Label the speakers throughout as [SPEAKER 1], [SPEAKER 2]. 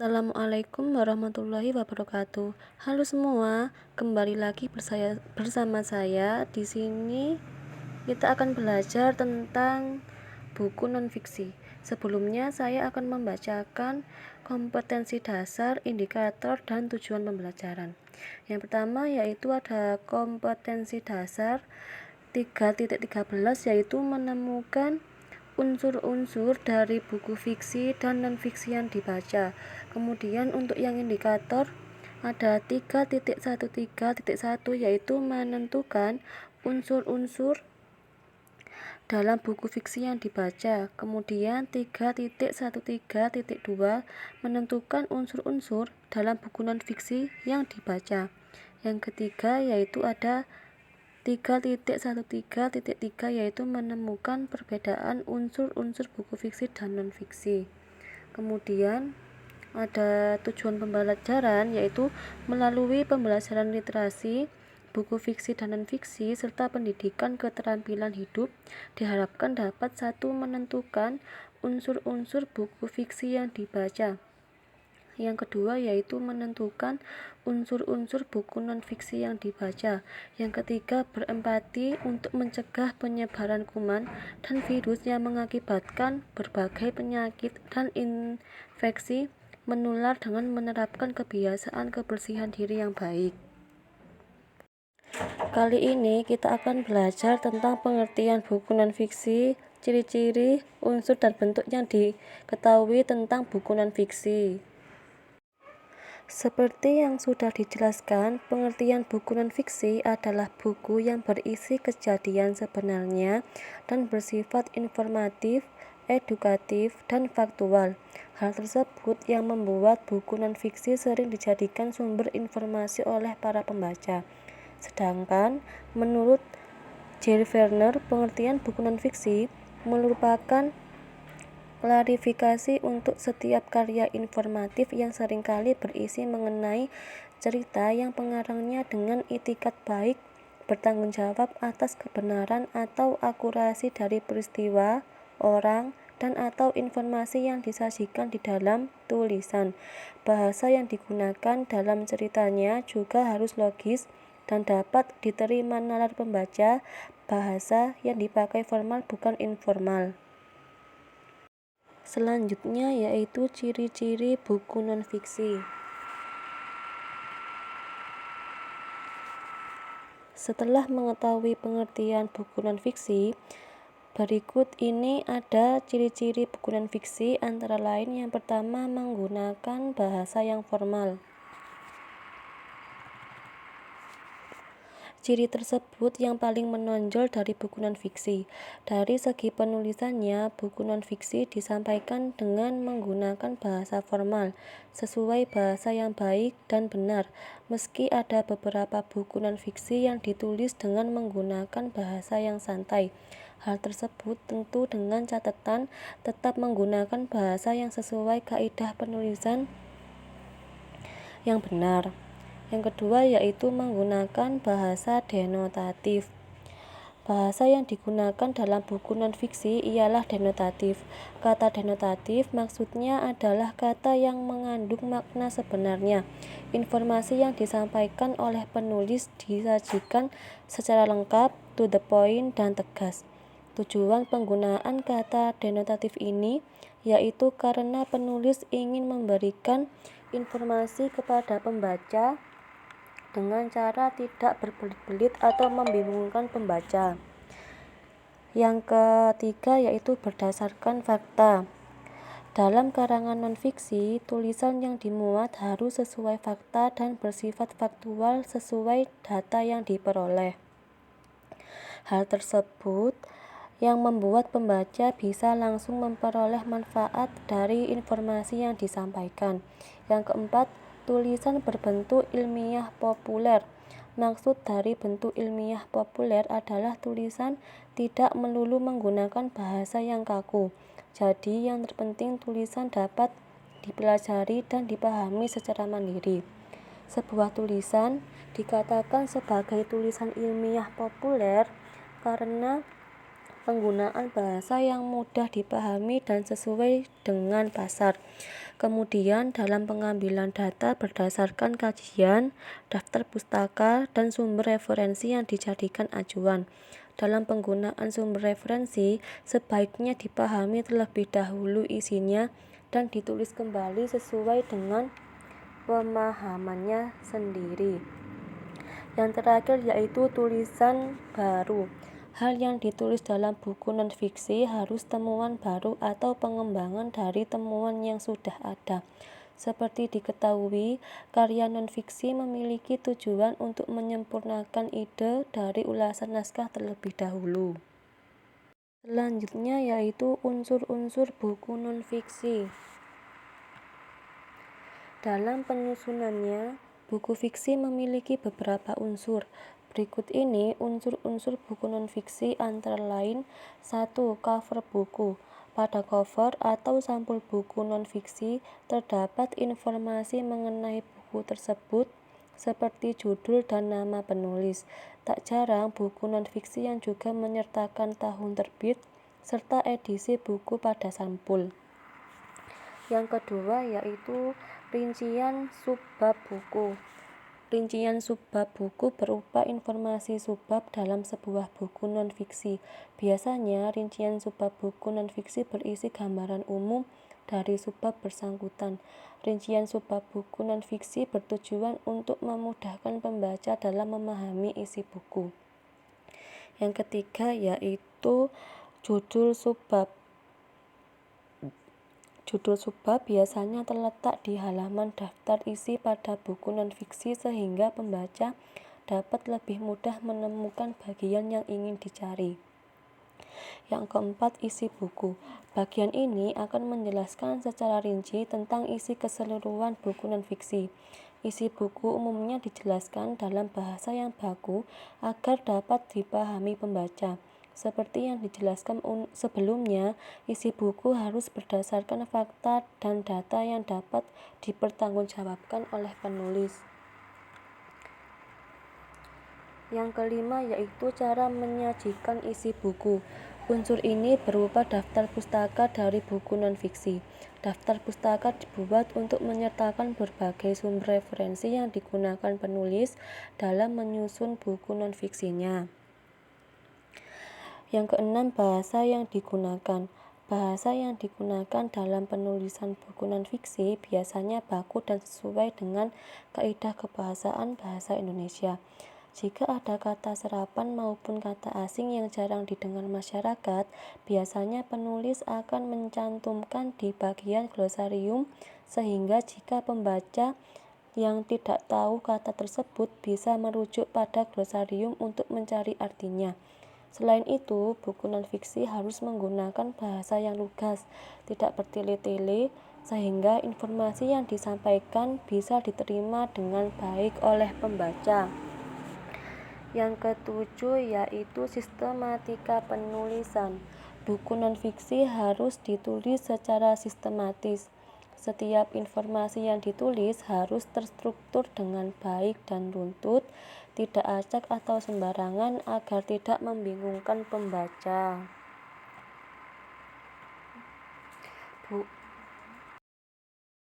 [SPEAKER 1] Assalamualaikum warahmatullahi wabarakatuh. Halo semua, kembali lagi bersama saya. Di sini kita akan belajar tentang buku non-fiksi. Sebelumnya saya akan membacakan kompetensi dasar, indikator, dan tujuan pembelajaran. Yang pertama yaitu ada kompetensi dasar 3.13, yaitu menemukan unsur-unsur dari buku fiksi dan non-fiksi yang dibaca. Kemudian untuk yang indikator ada 3.13.1, yaitu menentukan unsur-unsur dalam buku fiksi yang dibaca. Kemudian 3.13.2 menentukan unsur-unsur dalam buku non-fiksi yang dibaca. Yang ketiga yaitu ada 3.13.3, yaitu menemukan perbedaan unsur-unsur buku fiksi dan non-fiksi. Kemudian ada tujuan pembelajaran, yaitu melalui pembelajaran literasi, buku fiksi dan non-fiksi, serta pendidikan keterampilan hidup, diharapkan dapat menentukan unsur-unsur buku fiksi yang dibaca. Yang kedua yaitu menentukan unsur-unsur buku non-fiksi yang dibaca. Yang ketiga, berempati untuk mencegah penyebaran kuman dan virus yang mengakibatkan berbagai penyakit dan infeksi menular dengan menerapkan kebiasaan kebersihan diri yang baik. Kali ini kita akan belajar tentang pengertian buku non-fiksi, ciri-ciri, unsur, dan bentuk yang diketahui tentang buku non-fiksi. Seperti yang sudah dijelaskan, pengertian buku non-fiksi adalah buku yang berisi kejadian sebenarnya dan bersifat informatif, edukatif, dan faktual. Hal tersebut yang membuat buku non-fiksi sering dijadikan sumber informasi oleh para pembaca. Sedangkan menurut Jerry Werner, pengertian buku non-fiksi merupakan klarifikasi untuk setiap karya informatif yang seringkali berisi mengenai cerita yang pengarangnya dengan itikat baik bertanggung jawab atas kebenaran atau akurasi dari peristiwa, orang, dan atau informasi yang disajikan di dalam tulisan. Bahasa yang digunakan dalam ceritanya juga harus logis dan dapat diterima nalar pembaca. Bahasa yang dipakai formal bukan informal. Selanjutnya yaitu ciri-ciri buku non-fiksi. Setelah mengetahui pengertian buku non-fiksi, berikut ini ada ciri-ciri buku non-fiksi, antara lain yang pertama menggunakan bahasa yang formal. Ciri tersebut yang paling menonjol dari buku non-fiksi. Dari segi penulisannya, buku non-fiksi disampaikan dengan menggunakan bahasa formal, sesuai bahasa yang baik dan benar, meski ada beberapa buku non-fiksi yang ditulis dengan menggunakan bahasa yang santai. Hal tersebut tentu dengan catatan tetap menggunakan bahasa yang sesuai kaidah penulisan yang benar. Yang kedua yaitu menggunakan bahasa denotatif. Bahasa yang digunakan dalam buku non-fiksi ialah denotatif. Kata denotatif maksudnya adalah kata yang mengandung makna sebenarnya. Informasi yang disampaikan oleh penulis disajikan secara lengkap, to the point, dan tegas. Tujuan penggunaan kata denotatif ini yaitu karena penulis ingin memberikan informasi kepada pembaca dengan cara tidak berbelit-belit atau membingungkan pembaca. Yang ketiga yaitu berdasarkan fakta. Dalam karangan non-fiksi, tulisan yang dimuat harus sesuai fakta dan bersifat faktual sesuai data yang diperoleh. Hal tersebut yang membuat pembaca bisa langsung memperoleh manfaat dari informasi yang disampaikan. Yang keempat, tulisan berbentuk ilmiah populer. Maksud dari bentuk ilmiah populer adalah tulisan tidak melulu menggunakan bahasa yang kaku. Jadi yang terpenting tulisan dapat dipelajari dan dipahami secara mandiri. Sebuah tulisan dikatakan sebagai tulisan ilmiah populer karena penggunaan bahasa yang mudah dipahami dan sesuai dengan pasar. Kemudian dalam pengambilan data berdasarkan kajian, daftar pustaka, dan sumber referensi yang dijadikan acuan. Dalam penggunaan sumber referensi, sebaiknya dipahami terlebih dahulu isinya dan ditulis kembali sesuai dengan pemahamannya sendiri. Yang terakhir yaitu tulisan baru. Hal yang ditulis dalam buku non-fiksi harus temuan baru atau pengembangan dari temuan yang sudah ada. Seperti diketahui, karya non-fiksi memiliki tujuan untuk menyempurnakan ide dari ulasan naskah terlebih dahulu. Selanjutnya yaitu unsur-unsur buku non-fiksi. Dalam penyusunannya, buku fiksi memiliki beberapa unsur. Berikut ini unsur-unsur buku non-fiksi antara lain: 1. Cover buku. Pada cover atau sampul buku non-fiksi terdapat informasi mengenai buku tersebut seperti judul dan nama penulis. Tak jarang buku non-fiksi yang juga menyertakan tahun terbit serta edisi buku pada sampul. Yang kedua yaitu rincian subbab buku. Rincian subbab buku berupa informasi subbab dalam sebuah buku non-fiksi. Biasanya rincian subbab buku non-fiksi berisi gambaran umum dari subbab bersangkutan. Rincian subbab buku non-fiksi bertujuan untuk memudahkan pembaca dalam memahami isi buku. Yang ketiga yaitu judul subbab. Judul subbab biasanya terletak di halaman daftar isi pada buku non-fiksi sehingga pembaca dapat lebih mudah menemukan bagian yang ingin dicari. Yang keempat, isi buku. Bagian ini akan menjelaskan secara rinci tentang isi keseluruhan buku non-fiksi. Isi buku umumnya dijelaskan dalam bahasa yang baku agar dapat dipahami pembaca. Seperti yang dijelaskan sebelumnya, isi buku harus berdasarkan fakta dan data yang dapat dipertanggungjawabkan oleh penulis. Yang kelima yaitu cara menyajikan isi buku. Unsur ini berupa daftar pustaka dari buku non-fiksi. Daftar pustaka dibuat untuk menyertakan berbagai sumber referensi yang digunakan penulis dalam menyusun buku non-fiksinya. Yang keenam, bahasa yang digunakan. Bahasa yang digunakan dalam penulisan buku non-fiksi biasanya baku dan sesuai dengan kaidah kebahasaan bahasa Indonesia. Jika ada kata serapan maupun kata asing yang jarang didengar masyarakat, biasanya penulis akan mencantumkan di bagian glosarium sehingga jika pembaca yang tidak tahu kata tersebut bisa merujuk pada glosarium untuk mencari artinya. Selain itu, buku non-fiksi harus menggunakan bahasa yang lugas, tidak bertele-tele, sehingga informasi yang disampaikan bisa diterima dengan baik oleh pembaca. Yang ketujuh yaitu sistematika penulisan. Buku non-fiksi harus ditulis secara sistematis. Setiap informasi yang ditulis harus terstruktur dengan baik dan runtut, tidak acak atau sembarangan agar tidak membingungkan pembaca.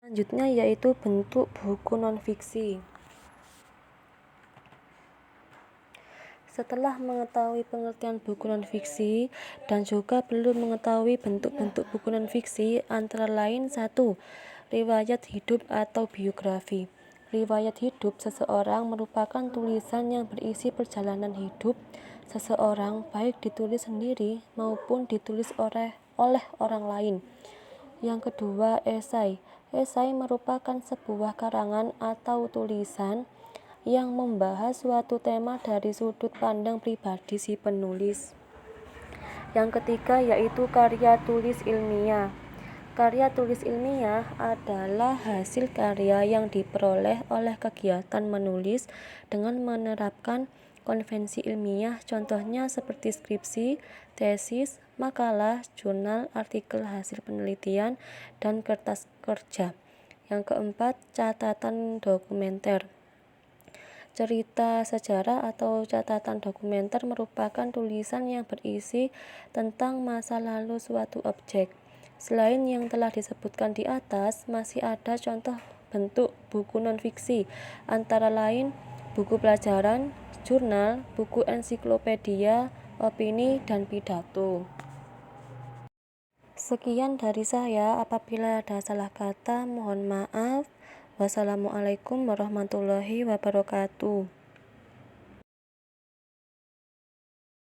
[SPEAKER 1] Selanjutnya yaitu bentuk buku non-fiksi. Setelah mengetahui pengertian buku non-fiksi dan juga perlu mengetahui bentuk-bentuk buku non-fiksi antara lain: 1. Riwayat hidup atau biografi. Riwayat hidup seseorang merupakan tulisan yang berisi perjalanan hidup seseorang, baik ditulis sendiri maupun ditulis oleh orang lain. Yang kedua, esai. Esai merupakan sebuah karangan atau tulisan yang membahas suatu tema dari sudut pandang pribadi si penulis. Yang ketiga yaitu karya tulis ilmiah. Karya tulis ilmiah adalah hasil karya yang diperoleh oleh kegiatan menulis dengan menerapkan konvensi ilmiah, contohnya seperti skripsi, tesis, makalah, jurnal, artikel hasil penelitian, dan kertas kerja. Yang keempat, catatan dokumenter. Cerita sejarah atau catatan dokumenter merupakan tulisan yang berisi tentang masa lalu suatu objek. Selain yang telah disebutkan di atas, masih ada contoh bentuk buku non-fiksi, antara lain buku pelajaran, jurnal, buku ensiklopedia, opini, dan pidato. Sekian dari saya, apabila ada salah kata mohon maaf. Wassalamualaikum warahmatullahi wabarakatuh.